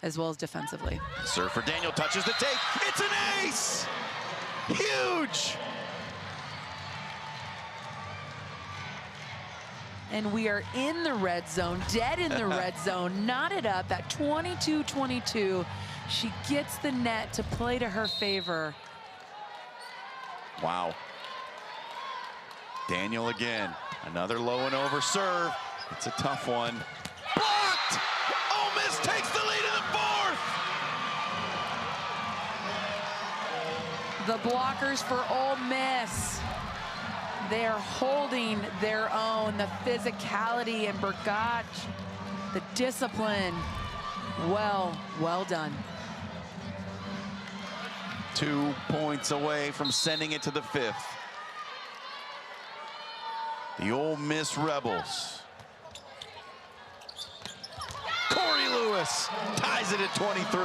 as well as defensively. Serve for Daniel, touches the tape. It's an ace! Huge! And we are in the red zone, dead in the red zone, knotted up at 22-22. She gets the net to play to her favor. Wow. Daniel again. Another low and over serve. It's a tough one. Blocked! Ole Miss takes the lead in the fourth! The blockers for Ole Miss. They're holding their own. The physicality and Bergach, the discipline. Well done. 2 points away from sending it to the fifth. The Ole Miss Rebels. Corey Lewis ties it at 23.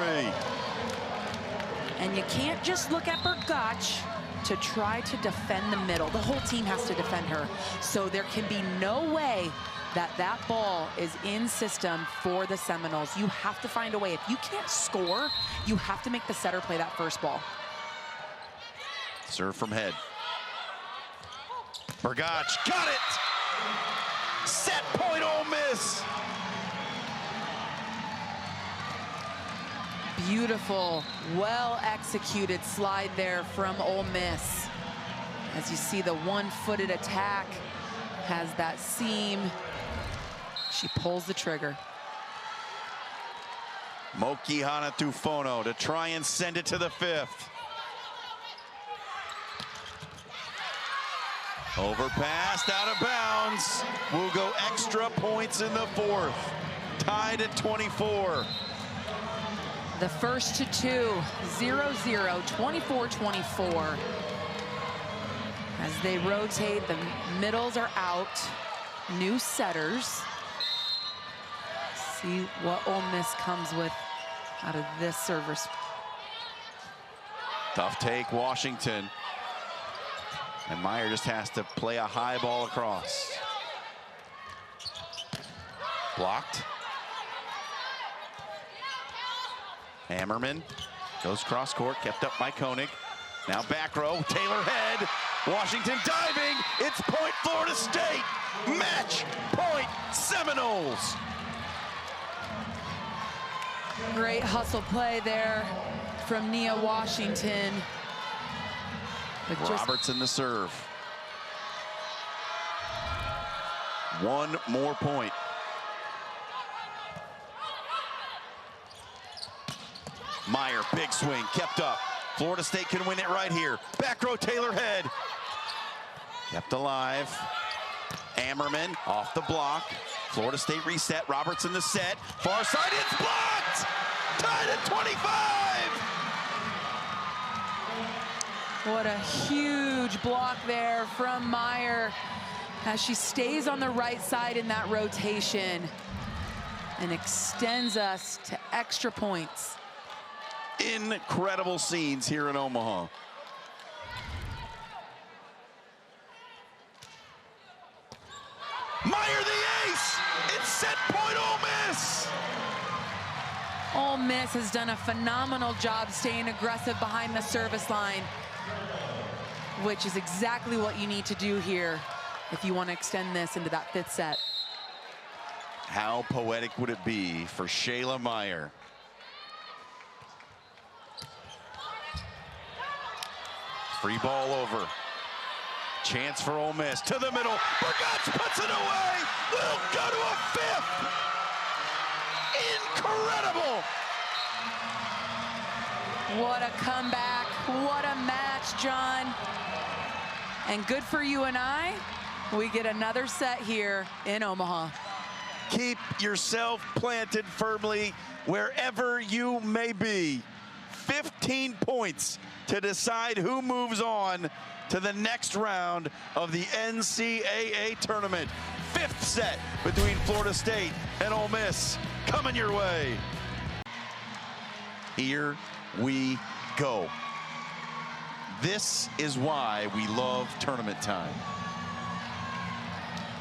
And you can't just look at Bergach to try to defend the middle. The whole team has to defend her. So there can be no way that that ball is in system for the Seminoles. You have to find a way. If you can't score, you have to make the setter play that first ball. Serve from head. Bergach got it! Set point Ole Miss! Beautiful, well-executed slide there from Ole Miss. As you see, the one-footed attack has that seam. She pulls the trigger. Moki Hanatufono to try and send it to the fifth. Overpassed, out of bounds. We'll go extra points in the fourth. Tied at 24. The first to two, 0-0, 24-24. As they rotate, the middles are out. New setters. See what Ole Miss comes with out of this service. Tough take, Washington. And Meyer just has to play a high ball across. Blocked. Hammerman goes cross court, kept up by Koenig. Now back row, Taylor head. Washington diving. It's point Florida State. Match point Seminoles. Great hustle play there from Nia Washington. But Robertson the serve. One more point. Meyer, big swing, kept up. Florida State can win it right here. Back row, Taylor head. Kept alive. Ammerman off the block. Florida State reset. Robertson the set. Far side, it's blocked! Tied at 25! What a huge block there from Meyer as she stays on the right side in that rotation and extends us to extra points. Incredible scenes here in Omaha. Meyer the ace! It's set point Ole Miss! Ole Miss has done a phenomenal job staying aggressive behind the service line, which is exactly what you need to do here if you want to extend this into that fifth set. How poetic would it be for Shayla Meyer? Free ball over. Chance for Ole Miss to the middle. Bergach puts it away. We'll go to a fifth. Incredible. What a comeback. What a match, John. And good for you and I. We get another set here in Omaha. Keep yourself planted firmly wherever you may be. 15 points to decide who moves on to the next round of the NCAA tournament. Fifth set between Florida State and Ole Miss coming your way. Here we go. This is why we love tournament time.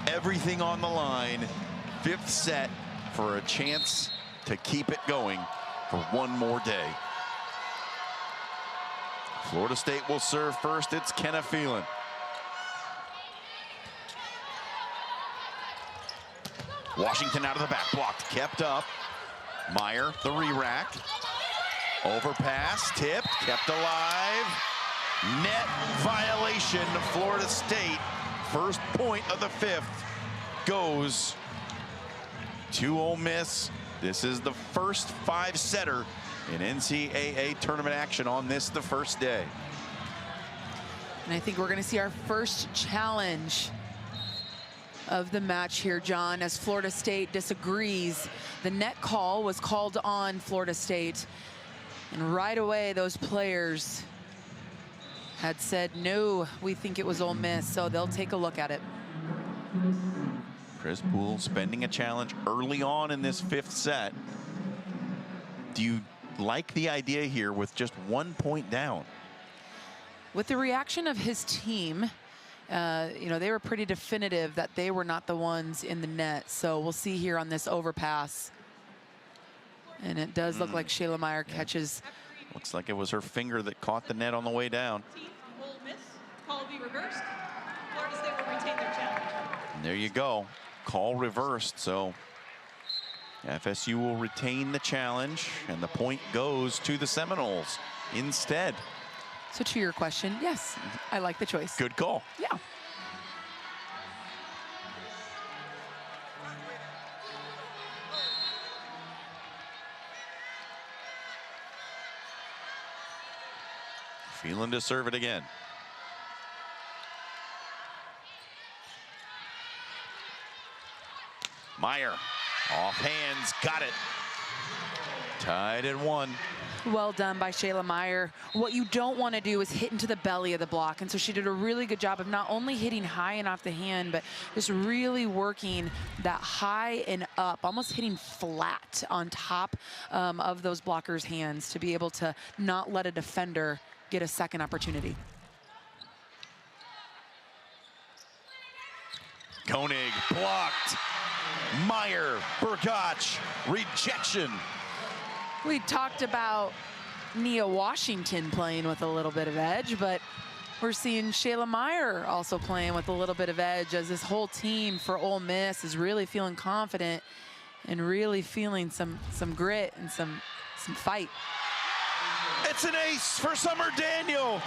Everything on the line. Fifth set for a chance to keep it going for one more day. Florida State will serve first. It's Kenna Phelan. Washington out of the back, blocked, kept up. Meyer, the re-rack. Overpass, tipped, kept alive. Net violation to Florida State. First point of the fifth goes to Ole Miss. This is the first five-setter in NCAA tournament action on this, the first day. And I think we're going to see our first challenge of the match here, John, as Florida State disagrees. The net call was called on Florida State, and right away those players had said, no, we think it was Ole Miss, so they'll take a look at it. Chris Poole spending a challenge early on in this fifth set. Do you like the idea here with just 1 point down? With the reaction of his team, you know, they were pretty definitive that they were not the ones in the net. So we'll see here on this overpass. And it does look like Shayla Meyer catches. Looks like it was her finger that caught the net on the way down. Ole Miss, call will be reversed. Florida State will retain their challenge. And there you go. Call reversed. So FSU will retain the challenge, and the point goes to the Seminoles instead. So to your question, yes, I like the choice. Good call. Yeah. Phelan to serve it again. Meyer, off hands, got it. Tied at 1. Well done by Shayla Meyer. What you don't want to do is hit into the belly of the block. And so she did a really good job of not only hitting high and off the hand, but just really working that high and up, almost hitting flat on top of those blockers' hands to be able to not let a defender get a second opportunity. Koenig blocked. Meyer, Burgach, rejection. We talked about Nia Washington playing with a little bit of edge, but we're seeing Shayla Meyer also playing with a little bit of edge as this whole team for Ole Miss is really feeling confident and really feeling some grit and some fight. It's an ace for Summer Daniel.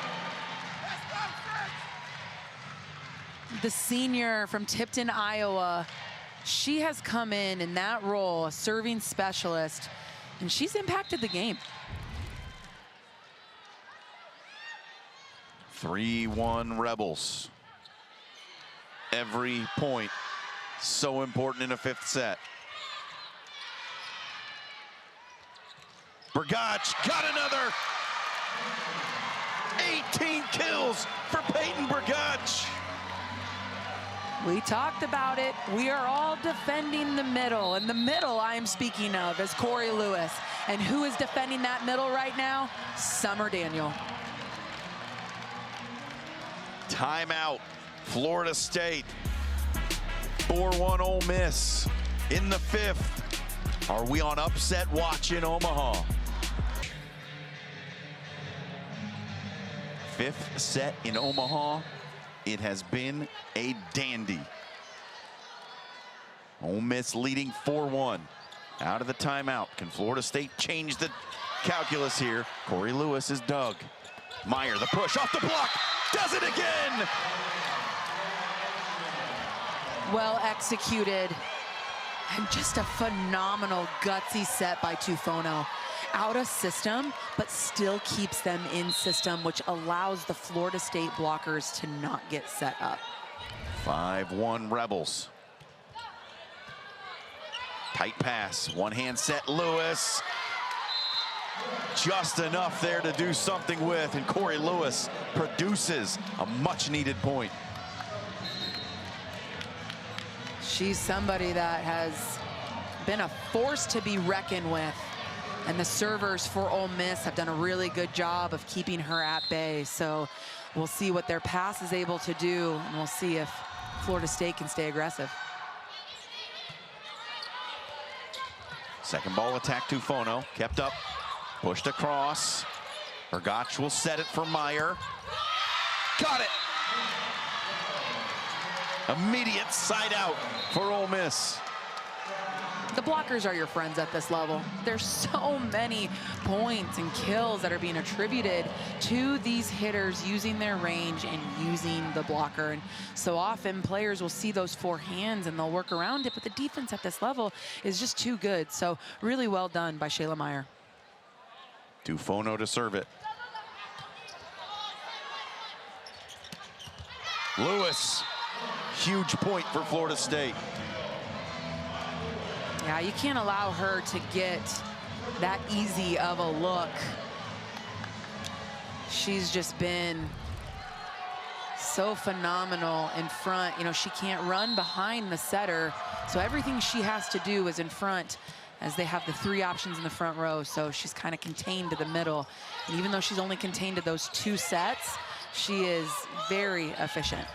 The senior from Tipton, Iowa, she has come in that role, a serving specialist, and she's impacted the game. 3-1 Rebels. Every point so important in a fifth set. Burgach got another. 18 kills for Peyton Burgach. We talked about it. We are all defending the middle. And the middle I am speaking of is Corey Lewis. And who is defending that middle right now? Summer Daniel. Timeout. Florida State. 4-1 Ole Miss in the fifth. Are we on upset watch in Omaha? Fifth set in Omaha. It has been a dandy. Ole Miss leading 4-1. Out of the timeout. Can Florida State change the calculus here? Corey Lewis is dug. Meyer, the push off the block. Does it again. Well executed. And just a phenomenal gutsy set by Tufono. Out of system, but still keeps them in system, which allows the Florida State blockers to not get set up. 5-1 Rebels. Tight pass, one hand set, Lewis. Just enough there to do something with, and Corey Lewis produces a much needed point. She's somebody that has been a force to be reckoned with. And the servers for Ole Miss have done a really good job of keeping her at bay. So we'll see what their pass is able to do, and we'll see if Florida State can stay aggressive. Second ball attack, Tufono, kept up. Pushed across. Vergach will set it for Meyer. Got it. Immediate side out for Ole Miss. The blockers are your friends at this level. There's so many points and kills that are being attributed to these hitters using their range and using the blocker. And so often players will see those four hands and they'll work around it, but the defense at this level is just too good. So really well done by Shayla Meyer. Dufono to serve it. Lewis, huge point for Florida State. Yeah, you can't allow her to get that easy of a look. She's just been so phenomenal in front. You know, she can't run behind the setter, so everything she has to do is in front, as they have the three options in the front row, so she's kind of contained to the middle. And even though she's only contained to those two sets, she is very efficient.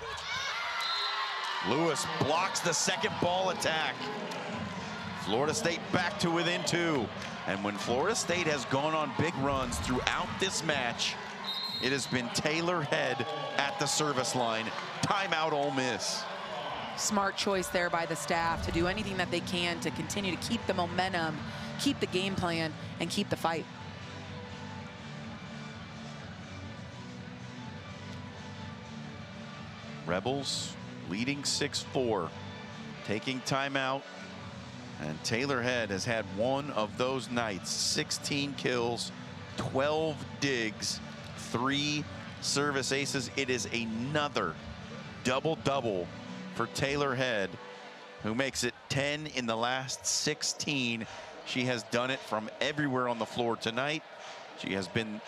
Lewis blocks the second ball attack. Florida State back to within 2. And when Florida State has gone on big runs throughout this match, it has been Taylor Head at the service line. Timeout, Ole Miss. Smart choice there by the staff to do anything that they can to continue to keep the momentum, keep the game plan, and keep the fight. Rebels leading 6-4, taking timeout. And Taylor Head has had one of those nights. 16 kills, 12 digs, 3 service aces. It is another double-double for Taylor Head, who makes it 10 in the last 16. She has done it from everywhere on the floor tonight. She has been,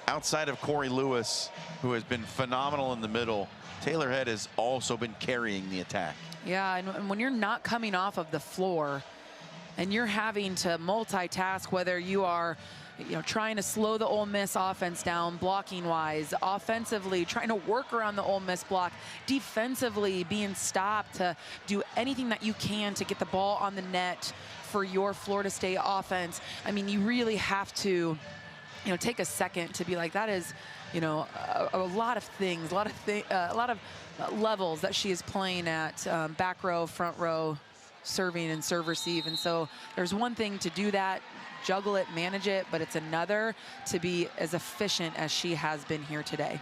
outside of Corey Lewis, who has been phenomenal in the middle, Taylor Head has also been carrying the attack. Yeah, and when you're not coming off of the floor and you're having to multitask, whether you are, you know, trying to slow the Ole Miss offense down blocking wise, offensively trying to work around the Ole Miss block, defensively being stopped to do anything that you can to get the ball on the net for your Florida State offense. I mean, you really have to, you know, take a second to be like, that is, you know, a lot of things, a lot of levels that she is playing at, back row, front row, serving and serve receive. And so there's one thing to do that, juggle it, manage it, but it's another to be as efficient as she has been here today.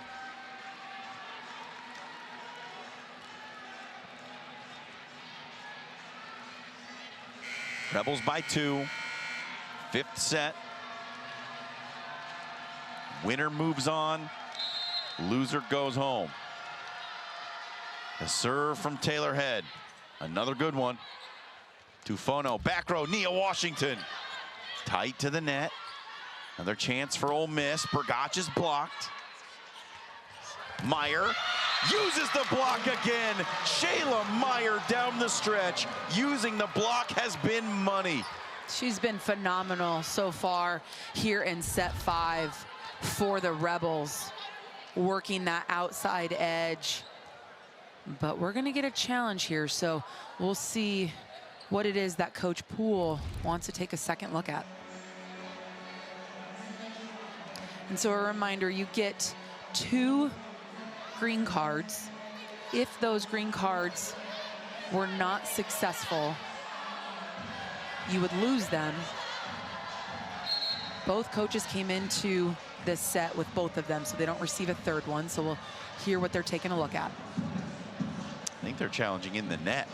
Rebels by 2, 5th set. Winner moves on, loser goes home. A serve from Taylor Head, another good one. Dufono, back row, Nia Washington. Tight to the net. Another chance for Ole Miss. Vergach is blocked. Meyer uses the block again. Shayla Meyer down the stretch. Using the block has been money. She's been phenomenal so far here in set 5 for the Rebels, working that outside edge. But we're gonna get a challenge here, so we'll see what it is that Coach Poole wants to take a second look at. And so a reminder, you get 2 green cards. If those green cards were not successful, you would lose them. Both coaches came into this set with both of them, so they don't receive a third one. So we'll hear what they're taking a look at. I think they're challenging in the net.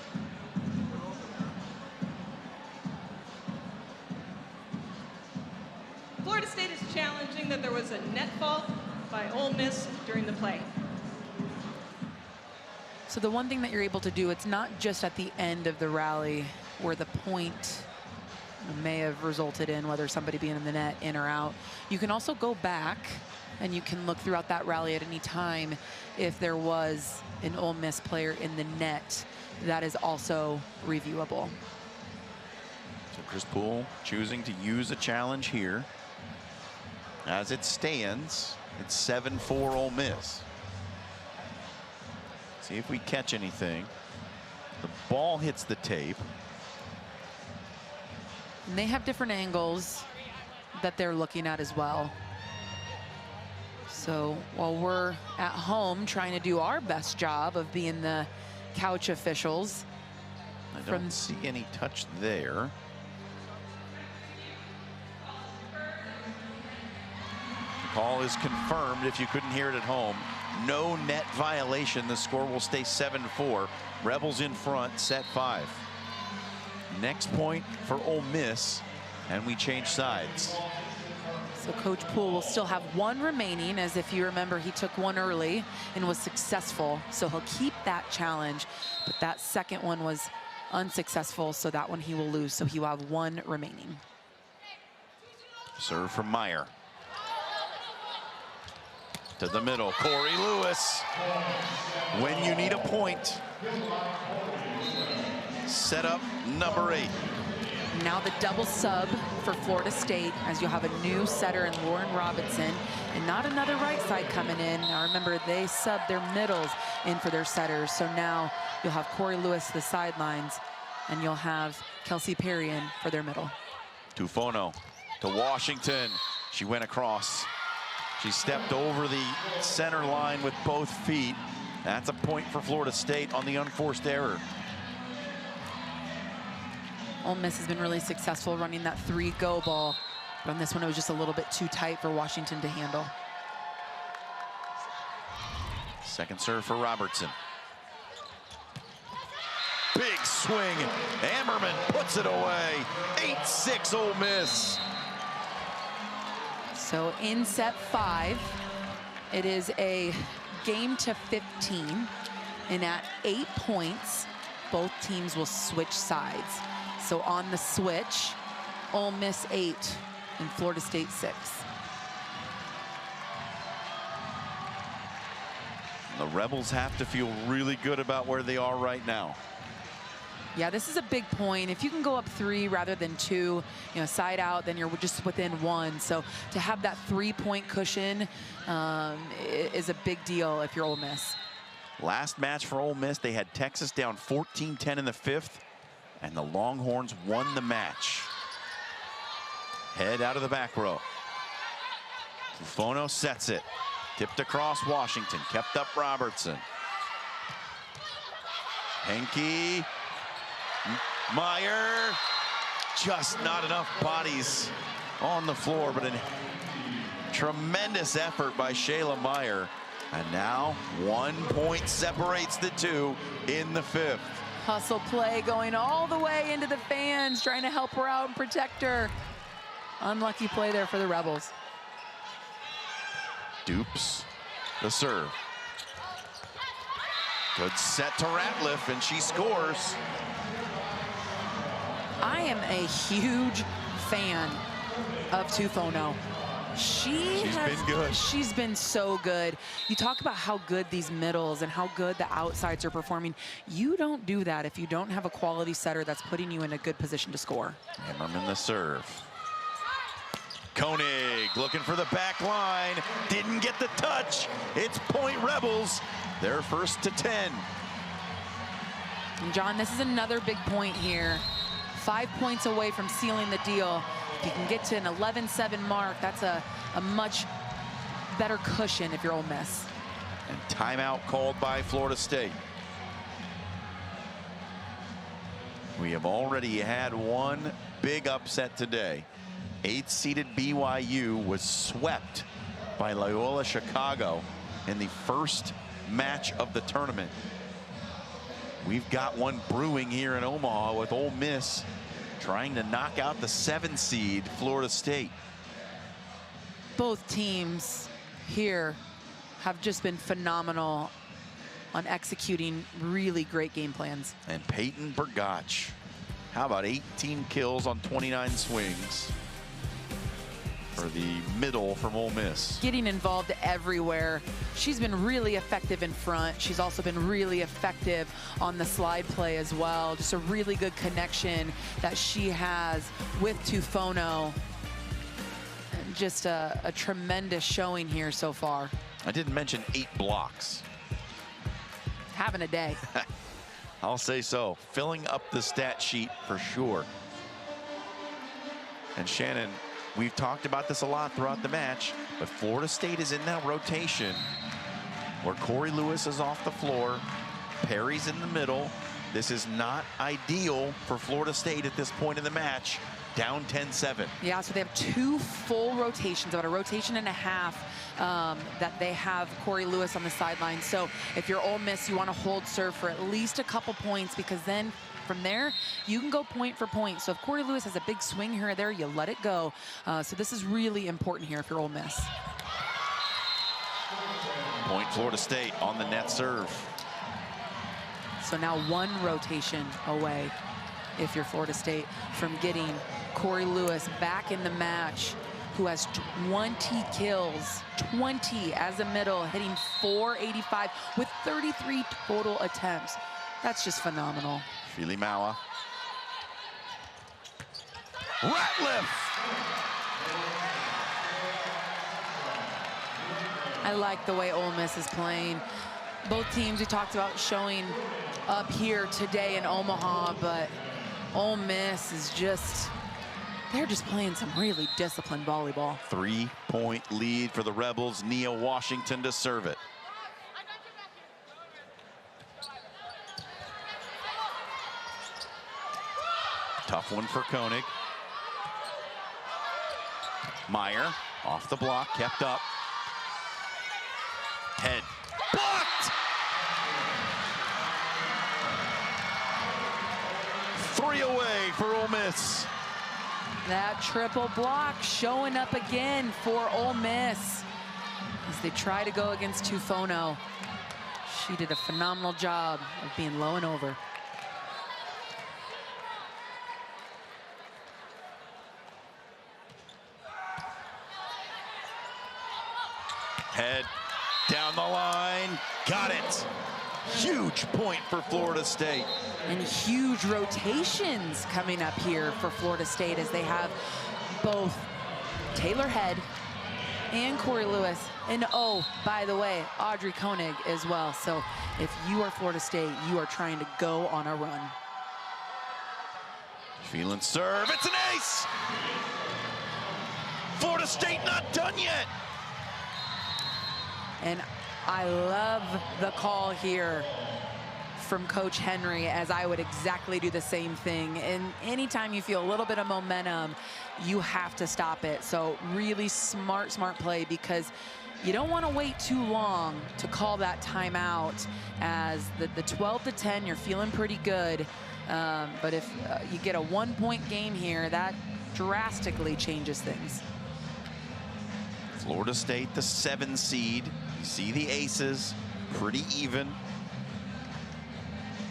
Florida State is challenging that there was a net fault by Ole Miss during the play. So the one thing that you're able to do, it's not just at the end of the rally where the point may have resulted in whether somebody being in the net, in or out. You can also go back and you can look throughout that rally at any time if there was an Ole Miss player in the net. That is also reviewable. So Chris Poole choosing to use a challenge here. As it stands, it's 7-4 Ole Miss. See if we catch anything. The ball hits the tape. And they have different angles. that they're looking at as well. So while we're at home trying to do our best job of being the couch officials. I don't see any touch there. The call is confirmed if you couldn't hear it at home. No net violation. The score will stay 7-4. Rebels in front, set 5. Next point for Ole Miss, and we change sides. So Coach Poole will still have one remaining, as if you remember, he took one early and was successful. So he'll keep that challenge, but that second one was unsuccessful, so that one he will lose. So he will have one remaining. Serve from Meyer. To the middle, Corey Lewis. When you need a point. Set up number 8. Now the double sub for Florida State, as you'll have a new setter in Lauren Robinson, and not another right side coming in. Now remember, they subbed their middles in for their setters, so now you'll have Corey Lewis the sidelines, and you'll have Kelsey Perry in for their middle. Tufono to Washington. She went across. She stepped over the center line with both feet. That's a point for Florida State on the unforced error. Ole Miss has been really successful running that 3-go ball, but on this one it was just a little bit too tight for Washington to handle. Second serve for Robertson. Big swing. Ammerman puts it away. 8-6 Ole Miss. So in set 5, it is a game to 15, and at 8 points, both teams will switch sides. So on the switch, Ole Miss 8 and Florida State 6. The Rebels have to feel really good about where they are right now. Yeah, this is a big point. If you can go up 3 rather than 2, you know, side out, then you're just within 1. So to have that 3-point cushion is a big deal if you're Ole Miss. Last match for Ole Miss, they had Texas down 14-10 in the 5th, and the Longhorns won the match. Head out of the back row. Tufono sets it. Tipped across Washington. Kept up Robertson. Henke. Meyer. Just not enough bodies on the floor, but a tremendous effort by Shayla Meyer. And now 1 point separates the two in the 5th. Hustle play going all the way into the fans, trying to help her out and protect her. Unlucky play there for the Rebels. Dupes, the serve. Good set to Ratliff, and she scores. I am a huge fan of Tufono. She's been good. She's been so good. You talk about how good these middles and how good the outsides are performing. You don't do that if you don't have a quality setter that's putting you in a good position to score. Hammerman the serve. Koenig looking for the back line. Didn't get the touch. It's point Rebels. They're first to 10. And John, this is another big point here. 5 points away from sealing the deal. If you can get to an 11-7 mark, that's a much better cushion if you're Ole Miss. And timeout called by Florida State. We have already had one big upset today. 8th-seeded BYU was swept by Loyola Chicago in the first match of the tournament. We've got one brewing here in Omaha with Ole Miss trying to knock out the 7th-seed Florida State. Both teams here have just been phenomenal on executing really great game plans. And Peyton Bergach, how about 18 kills on 29 swings for the middle from Ole Miss. Getting involved everywhere. She's been really effective in front. She's also been really effective on the slide play as well. Just a really good connection that she has with Tufono. Just a tremendous showing here so far. I didn't mention 8 blocks. Having a day. I'll say so. Filling up the stat sheet for sure. And Shannon, we've talked about this a lot throughout the match, but Florida State is in that rotation where Corey Lewis is off the floor, Perry's in the middle. This is not ideal for Florida State at this point in the match, down 10-7. Yeah, so they have 2 full rotations, about a rotation and a half, that they have Corey Lewis on the sideline. So if you're Ole Miss, you want to hold serve for at least a couple points, because then from there, you can go point for point. So if Corey Lewis has a big swing here or there, you let it go. So this is really important here if you're Ole Miss. Point Florida State on the net serve. So now 1 rotation away, if you're Florida State, from getting Corey Lewis back in the match, who has 20 kills, 20 as a middle, hitting .485 with 33 total attempts. That's just phenomenal. Fili Maua. Ratliff! I like the way Ole Miss is playing. Both teams we talked about showing up here today in Omaha, but Ole Miss is just, they're just playing some really disciplined volleyball. 3-point lead for the Rebels. Nia Washington to serve it. Tough one for Koenig. Meyer off the block, kept up. Head blocked. 3 away for Ole Miss. That triple block showing up again for Ole Miss as they try to go against Tufono. She did a phenomenal job of being low and over. Head down the line, got it. Huge point for Florida State. And huge rotations coming up here for Florida State as they have both Taylor Head and Corey Lewis. And oh, by the way, Audrey Koenig as well. So if you are Florida State, you are trying to go on a run. Phelan serve, it's an ace! Florida State not done yet. And I love the call here from Coach Henry, as I would exactly do the same thing. And anytime you feel a little bit of momentum, you have to stop it. So really smart play, because you don't want to wait too long to call that timeout. As the 12-10, you're feeling pretty good. But if you get a 1-point game here, that drastically changes things. Florida State, the 7 seed. You see the aces, pretty even.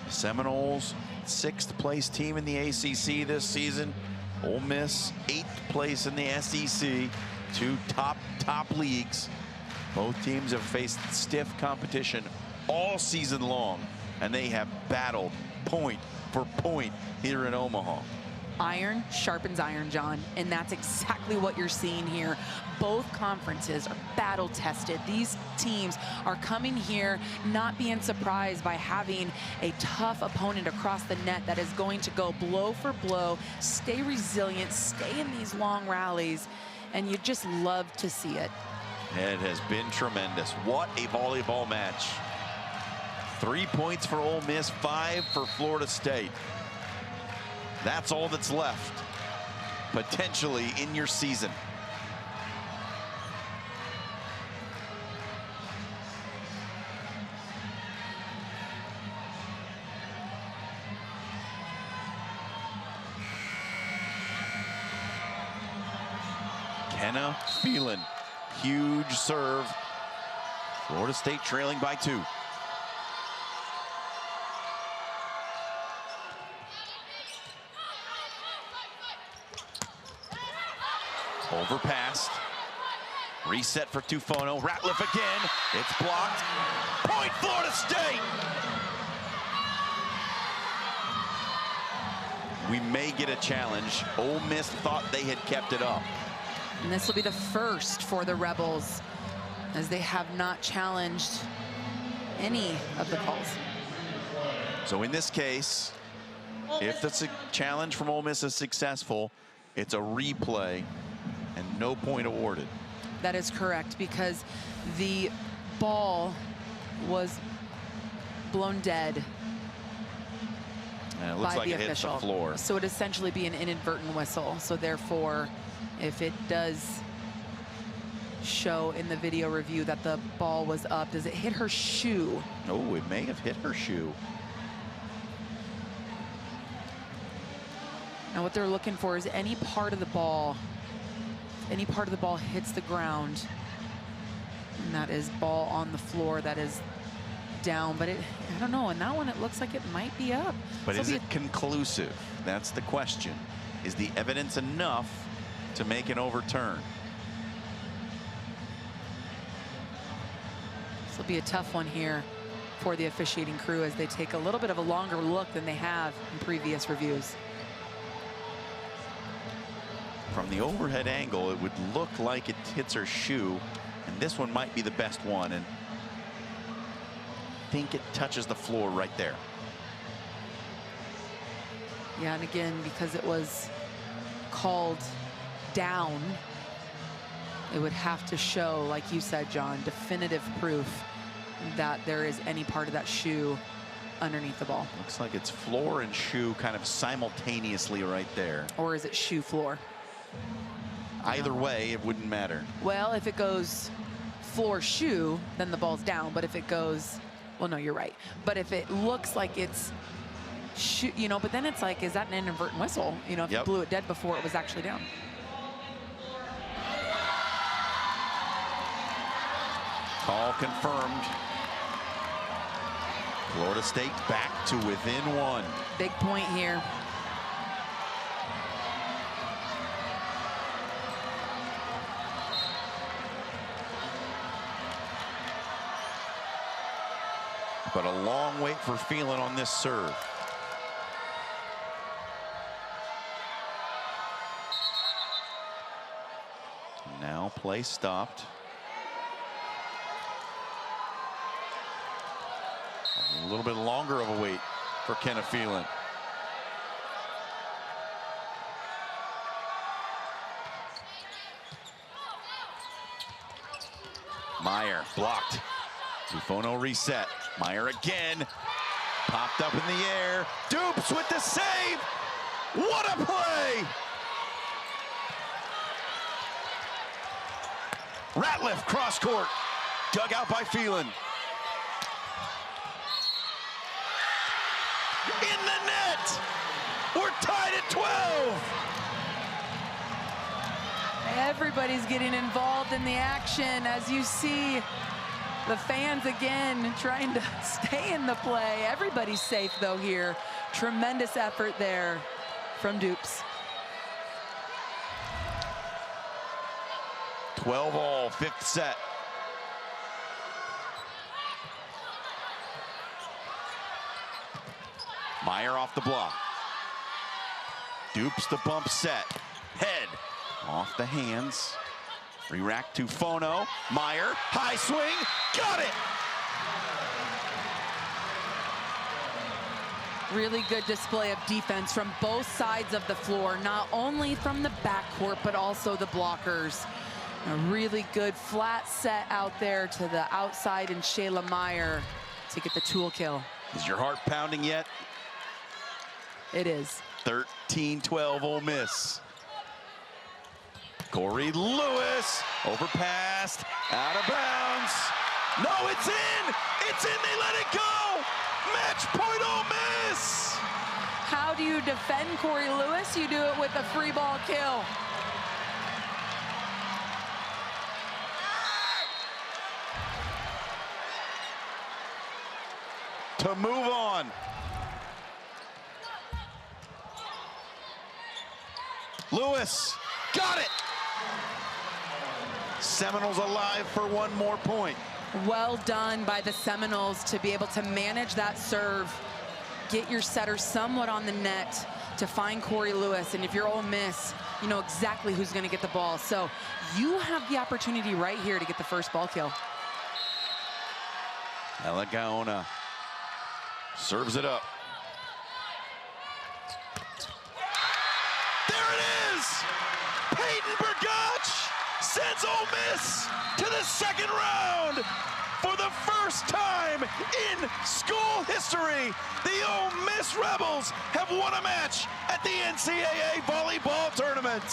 Seminoles, 6th place team in the ACC this season. Ole Miss, 8th place in the SEC. 2 top leagues. Both teams have faced stiff competition all season long, and they have battled point for point here in Omaha. Iron sharpens iron, John, and that's exactly what you're seeing here. Both conferences are battle tested. These teams are coming here not being surprised by having a tough opponent across the net that is going to go blow for blow, stay resilient, stay in these long rallies, and you just love to see it. It has been tremendous. What a volleyball match. 3 points for Ole Miss, 5 for Florida State. That's all that's left, potentially, in your season. Kenna Phelan, huge serve. Florida State trailing by 2. Overpassed. Reset for Tufono. Ratliff again. It's blocked. Point Florida State! We may get a challenge. Ole Miss thought they had kept it up. And this will be the first for the Rebels, as they have not challenged any of the calls. So in this case, if the challenge from Ole Miss is successful, it's a replay. no point awarded. That is correct, because the ball was blown dead And it looks by like the it hits official. the floor. So it'd essentially be an inadvertent whistle. So therefore, if it does show in the video review that the ball was up, does it hit her shoe? Oh, it may have hit her shoe. Now what they're looking for is any part of the ball hits the ground, and that is ball on the floor that is down. But I don't know, in that one it looks like it might be up. But So is it conclusive? That's the question. Is the evidence enough to make an overturn? This will be a tough one here for the officiating crew as they take a little bit of a longer look than they have in previous reviews. From the overhead angle, it would look like it hits her shoe, and this one might be the best one, and I think it touches the floor right there. Yeah, and again, because it was called down, it would have to show, like you said, John, definitive proof that there is any part of that shoe underneath the ball. Looks like it's floor and shoe kind of simultaneously right there. Or is it shoe floor? Either way, it wouldn't matter. Well, if it goes floor shoe, then the ball's down. But if it goes, well, no, you're right. But if it looks like it's shoe, you know, but then it's like, is that an inadvertent whistle? You know, if you blew it dead before it was actually down. Call confirmed. Florida State back to within one. Big point here. But a long wait for Phelan on this serve. Now play stopped. A little bit longer of a wait for Kenneth Phelan. Meyer blocked. Bufono reset. Meyer again. Popped up in the air. Dupes with the save. What a play! Ratliff cross court. Dug out by Phelan. In the net. We're tied at 12. Everybody's getting involved in the action, as you see the fans again trying to stay in the play. Everybody's safe though here. Tremendous effort there from Dupes. 12 all, fifth set. Meyer off the block. Dupes the bump set. Head off the hands. Re-rack to Fono. Meyer, high swing, got it! Really good display of defense from both sides of the floor, not only from the backcourt, but also the blockers. A really good flat set out there to the outside, and Shayla Meyer to get the tool kill. Is your heart pounding yet? It is. 13-12 Ole Miss. Corey Lewis, overpassed, out of bounds. No, it's in! It's in, they let it go! Match point Ole Miss! How do you defend Corey Lewis? You do it with a free ball kill. To move on. Lewis, got it! Seminoles alive for one more point. Well done by the Seminoles to be able to manage that serve, get your setter somewhat on the net to find Corey Lewis. And if you're Ole Miss, you know exactly who's going to get the ball. So you have the opportunity right here to get the first ball kill. Ella Gaona serves it up. There it is! Peyton Burgach moves Ole Miss to the second round. For the first time in school history, the Ole Miss Rebels have won a match at the NCAA volleyball tournament.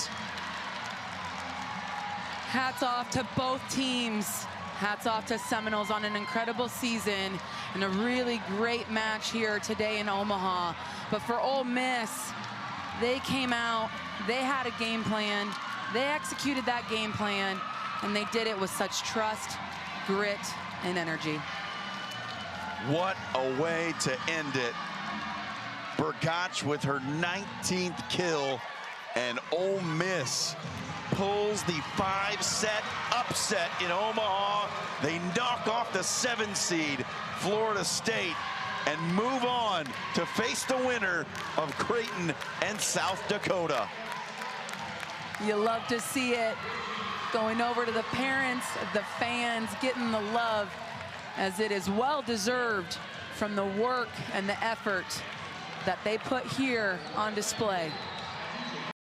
Hats off to both teams. Hats off to Seminoles on an incredible season and a really great match here today in Omaha. But for Ole Miss, they came out, they had a game plan, they executed that game plan, and they did it with such trust, grit, and energy. What a way to end it. Bergach with her 19th kill, and Ole Miss pulls the 5-set upset in Omaha. They knock off the 7 seed, Florida State, and move on to face the winner of Creighton and South Dakota. You love to see it. Going over to the parents, the fans, getting the love, as it is well-deserved from the work and the effort that they put here on display.